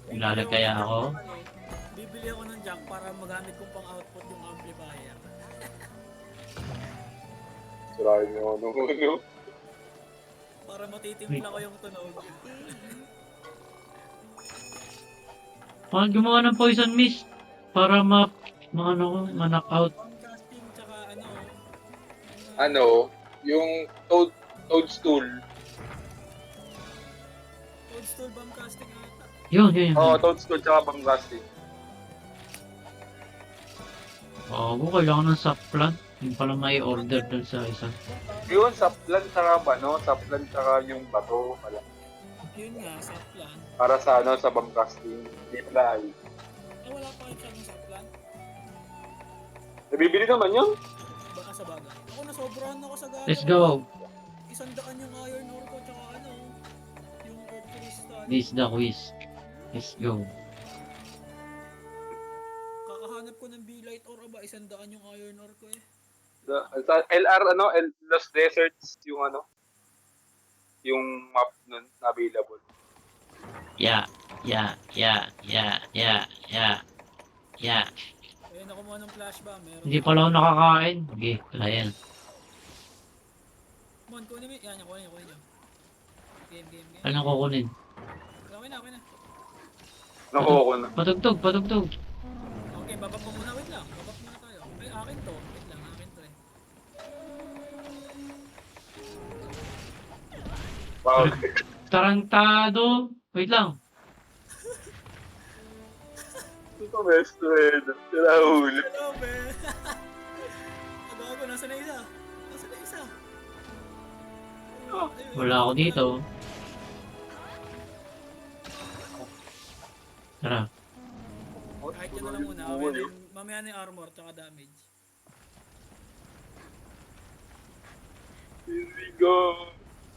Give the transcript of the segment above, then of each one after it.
Ilalag kaya ako? Bibili ako ng jack para magamit kong pang-output yung amplifier. Sirahin niyo ako nung ano. Para Wait. matitimpla ko yung tunog. Bakit gumawa ng poison mist? Para ano ko, ma-knock out. Pang casting tsaka ano. Ano, yung toadstool. Toadstool bomb casting ata. Yun. Oo, toadstool tsaka pang-casting. Oo, kailangan ng supplant. Yung pala may order dun sa isa. Yun, sa plant tsaka ano, sa plant tsaka yung bato pala. Yun nga, sa plan. Para sa ano, sa bomb-casting. Hindi pala ay. Ah, wala pa kayo sa plan. Nabibili naman yun. Baka sa bagay. Ako nasobrahan ako sa gala. Let's go. 100 yung iron ore ko tsaka ano. Yung earth crystal. This is the quiz. Let's go. Kakahanap ko ng B-light ore ba? 100 yung iron ore ko eh. Sa LR, ano, Lost Deserts, yung ano, yung map nun, na available. Yeah. Ayun, ako muna ng flash bomb. Meron. Hindi pala ako nakakain. Okay, wala yan. Mon, kunin mo. Yan, kunin nyo. Game. Anong kukunin? Okay na. Nakuha ko na. Patugtog. Okay, babak mo muna. Wait lang. Babak muna tayo. Ay, akin to. Wait lang, akin to eh. Wow. Tarantado. Wait lang. Ito best friend. Sila huli. Hello, man. Agago, nasa na isa? Wala ako dito. Tara. Kahit yun na lang muna. Mamaya na yung armor tsaka damage. Here we go.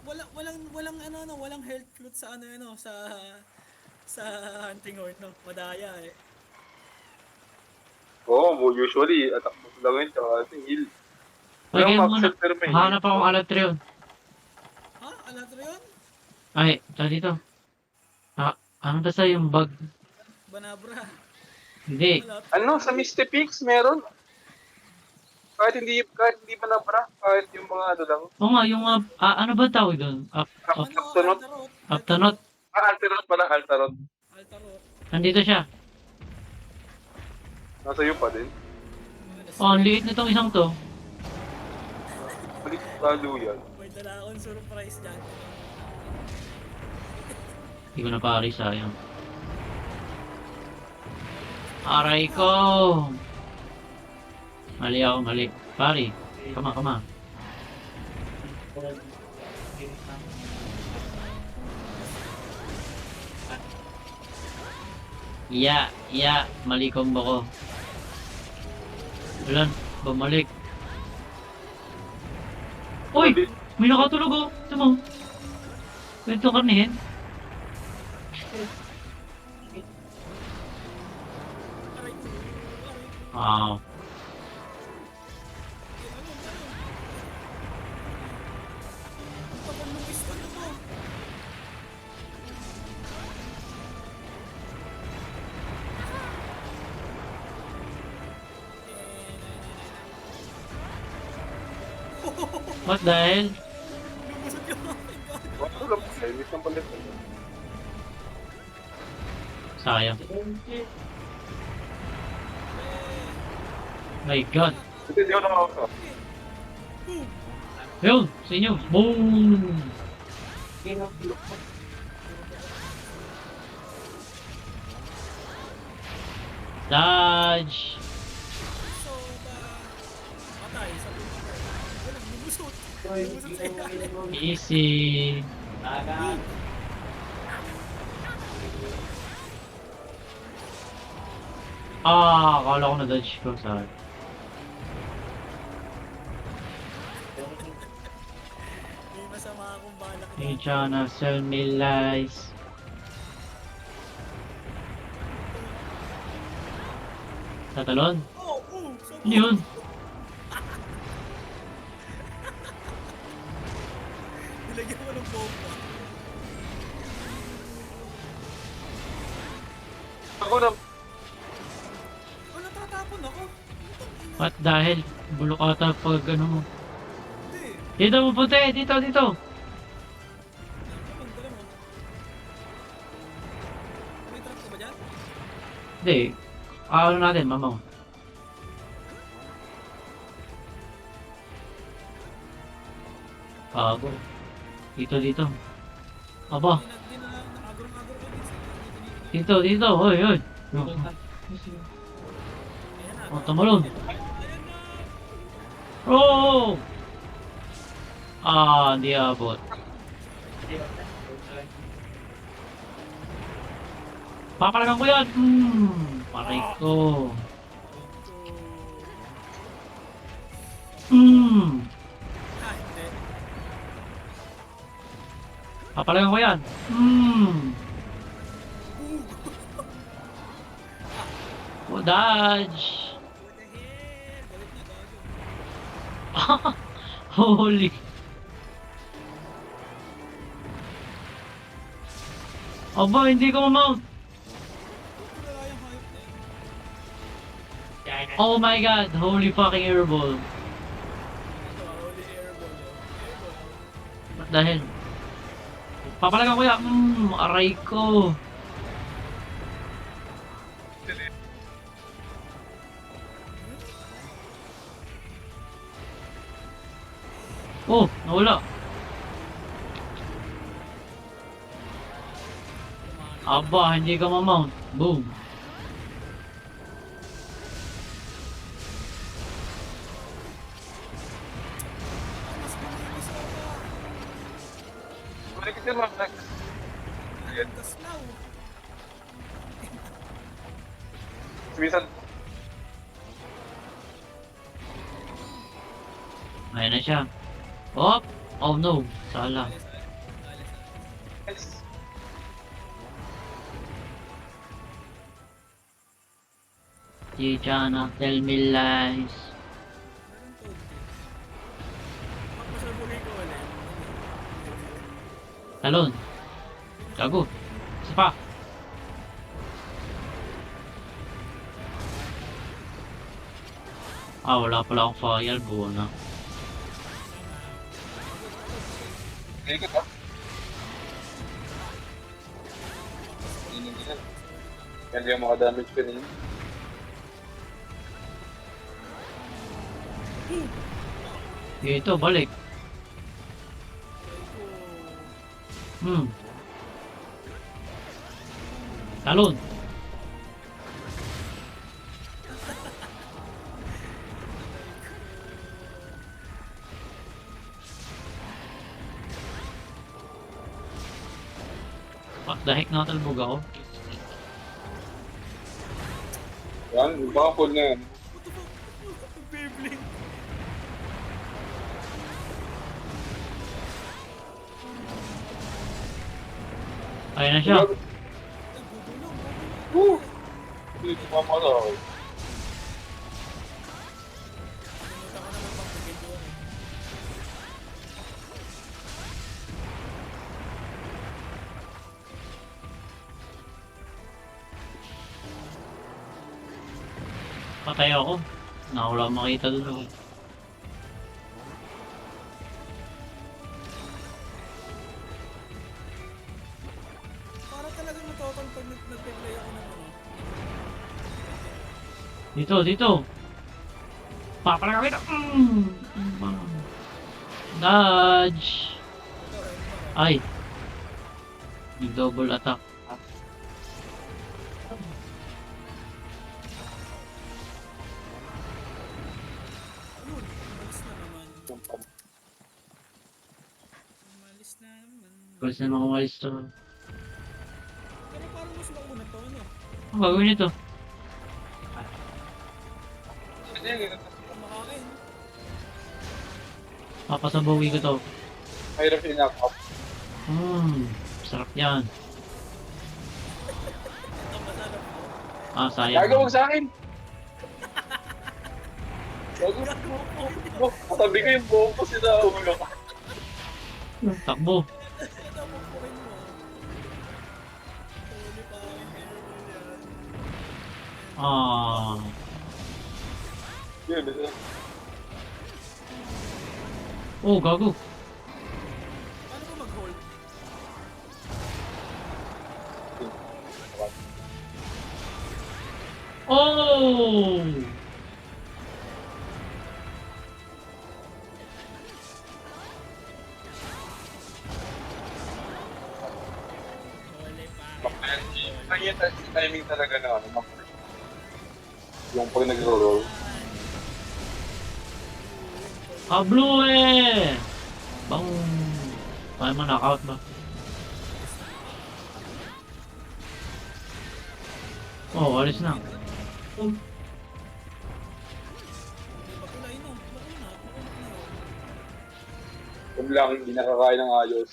Walang health flute sa sa hunting horn, no? Madaya eh. Oo, usually, attack mo lang yun, tsaka heal. Ay, kaya Walang muna. max pero may heal. Hanap akong Alatreon. Ha? Alatro yun? Ay, tara dito. Ano ba sa yung bug? Banabra. Hindi. Wala. Ano, sa Misty Peaks meron. Kahit hindi pa nabra, kahit yung mga ano lang. Oo nga, yung ano ba tawag doon? Altarot. Aptanot. Altarot pala, Altarot. Altarot. Nandito siya. Nasa iyo pa din. Oh, ang liit na tong isang to. Balik lalo yan. May dala akong surprise dyan. Hindi ko na pari, sayang. Aray ko! Mali. Pari, kama. Mali combo ko. Ulan, bumalik. Uy! May nakatulog oh! Ito mo. Pwede itong karnihin. Wow. Kapag nung pistol mo. What the hell? Lumusot yung aking gago. Wala lang, service ng palit. Sayang. My God. Hindi ako nakakasa. Yun, sa inyo. Boom! Dodge! So, patay sa lumusot. Walang lumusot. Lumusot sa ilalim. Easy. Akala ko na dodge ko. Sorry. May masama akong balak You dito. tryna sell me lies. Tatalon? So, Ano yun? nilagyan ko ng bomba. Ako na, Wala, tatapon ako. At dahil bulok ata pag ano mo. Hindi. Dito mo punta eh, dito. Tapon, dala mo. May trap ka ba dyan? Hindi. Ano natin, mama. Bago. Dito. Aba, Di na agro-agro ko din. dito. Hoy. Ayan na. Oh, tumalon. Ayan na. Oh! Ah, hindi abot. Papalagan ko yan! Paray ko. Hindi. Papalagan ko yan. Oh, dodge! What the hell? Balik na gago. Holy. Aba, hindi ko ma-mount. Wala yung hayop na yun. Oh my god, holy fucking airball. Ito, holy airball. Airball. Ba't dahil? Papalagan ko yan. Aray ko. Oh, nawala. Aba, hindi ka ma-mount. Boom. Mas malinis ako. balik kasi mga Ayan. Kaslaw. Minsan, Ayan na siya. Oh! Oh no. Sala. Alis, alis. yes. You cannot tell me lies. Meron to. Pagpasalubugin ko ulit. Talon. Gago. Isa pa. Ah, wala pala akong fire. Buo na. Ikot ah. Hindi yan. Yan yung mga damage ka ninyo. Dito, balik. Talon. What the heck, natalbog ako? Yan, baka full na yan. Beyblade. Ayan na siya. Ay, gugulong. Woo! Hindi ko mamatay. Pumunta ka naman pang bigay doon. Patay ako. Nakawala akong makita doon. Para talagang natotol pag nag-play ako ng ano. Dito. Papalaga kita. Dodge. Ay. Yung double attack. Ayun, umalis na naman. Umalis na naman. Gusto na makumalis to. Pero parang mas mauna to, ano? Ang gagawin nito? Kumakain. Papasabawi ko to. Mahirap yung knock-up. Sarap yan. Ito masarap po. Ah, sayang. Gagawag sa akin! Gago. Katabi ko yung buong ko sila ulo ka. Takbo. Ito mo po rin mo. Holy fucking airball yan. Ah. Yun, yun. Oh, gago. Paano ba mag-hold? Oh! Hole pa. Ang yung timing talaga na ano, yung pag nag-roll. Hablo eh! Bang! Kaya mo knockout ba? Oh, alis na. Oh, Makulay no. Makuna. Makuna na yun. Kung lang, hindi nakakain ng ayos.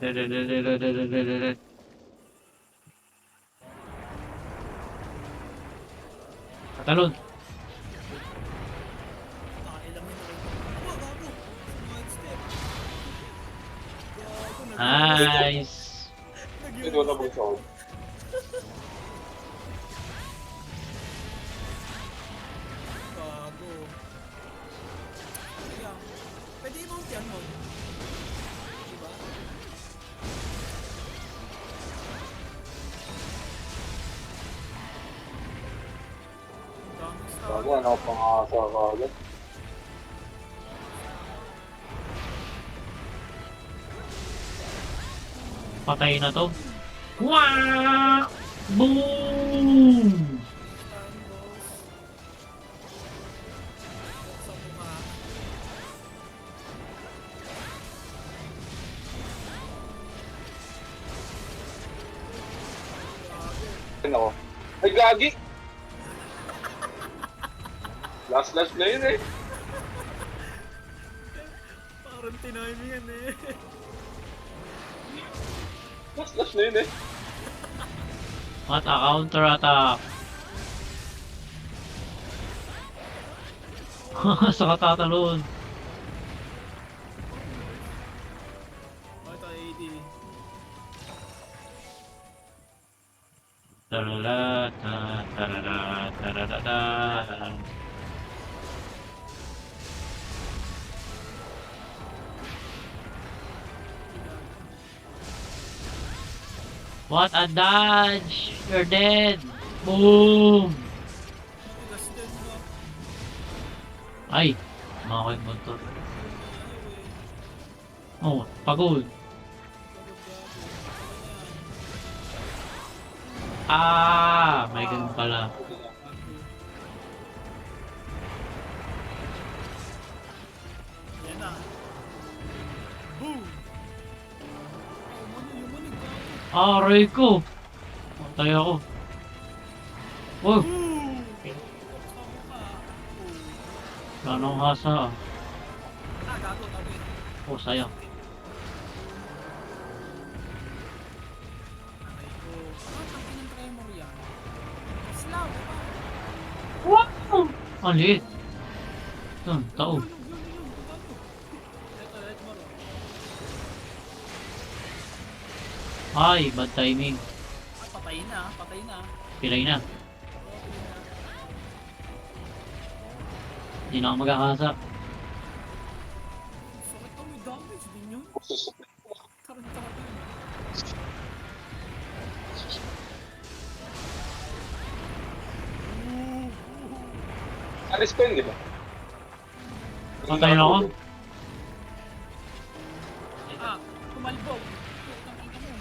de-de-de-de-de-de-de-de-de. Katalon. Nakailang yun rin. Aba, gago. Side step. Gago, Nice. Ito na bang sound? Gago. Ayan. Pwede i-mount yan mo. Diba? Ang daming star. Bago, ano pang asa ka agad. Patay na to. Wah! Boom! Star boss. Sa mukha. Gago. Ayun ako. Ay, gagi! Last na yun eh. Parang tiniming yan eh. Last na yun eh. Mata counter attack. Sa katatalon. Ito, AD. Tarara, tarara, tarara. What a dodge! You're dead! Boom! Matigas din no. Ay! Makakit mo to. Ayaw eh. Oh, pagod. Ah! May ganun pala. Yan na. Boom! Oh, mani, yung mani, gago. Ah, aray ko! Patay ako. Oh! Boom! Sa mukha. Boom. Wala nang hasa ah. Ah, gago, tabi. Oh, sayang. Aray ko. Ah, tangin ng tremor yan. Slaw, diba? Wow! Ang liit. Yun, tao. Yun, gago. Ito, let mo ro. Ay, bad timing. Ah, patay na, patay na. Pilay na. Okay na. Hindi na ako magkakasa. Sakit ka, may damage din yun. Tarantado yun. Alis pa yun, di ba? Patay na ako. Ah, tumalbog. Tangin ka mo.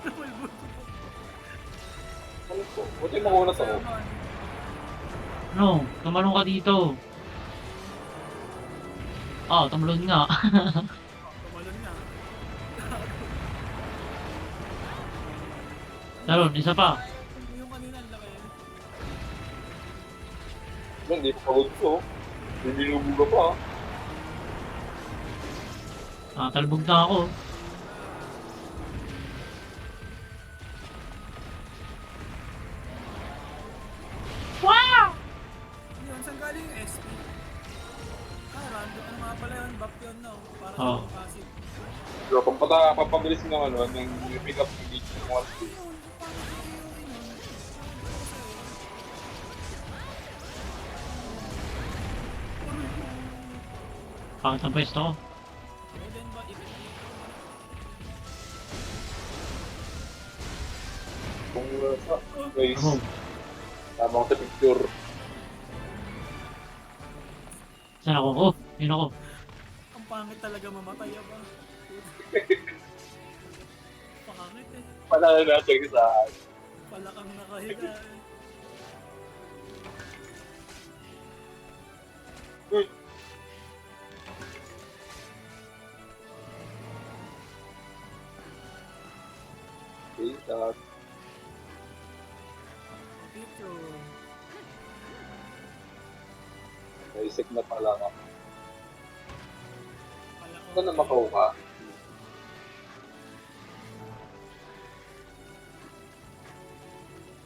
Tumalbog. Ano po? Buti makunat ako. Ano? Tumalong ka dito. Ah, tumalon nga. Tumalon nga. Talon, isa pa. Yung kanina, ang laki. Hindi pa pagod ko. Bibinubuga pa. Ah, talbog na ako. Wow! Yun, saan galing yung SP? Random. Ano nga pala yun? Buff yun, no? Para Oo. sa passive. So, pampabilis ng ano, ng pick up ng gauge ng 1 2. Pangit ang pwesto ko. Golden ba? Even Kung guys, Ako, tamang sa picture. saan ako? Oh, yun ako. ang pangit talaga mamatay ba? Pangit eh. Panalo natin sa Pala kang nakahiga eh. sa Picture. basic na pala nga. Pala ko. Ito na makuha.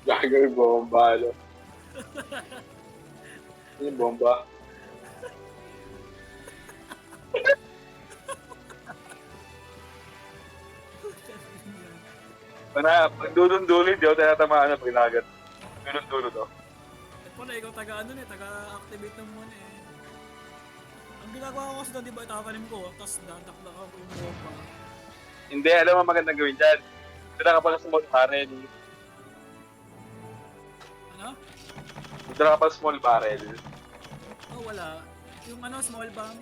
Gagawin bomba, ano? Ano yung bomba? Pag dulon-dulon, di ako tinatamaan na pag nagat. Dulon-dulon to. At pala ikaw taga ano eh, taga-activate ng one eh. Ang ginagawa ko kasi doon, di ba itatanim ko, tapos dadakdak ako yung bomba. Hindi, alam mo magandang gawin dyan. Dala ka pala sa small barrel. Ano? Dala ka pala small barrel. Oh, wala. Yung ano, small bomb.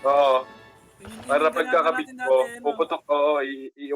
Oo. Yun yung Para ginagawa pagkakabit natin mo, dati, no? puputok, oo,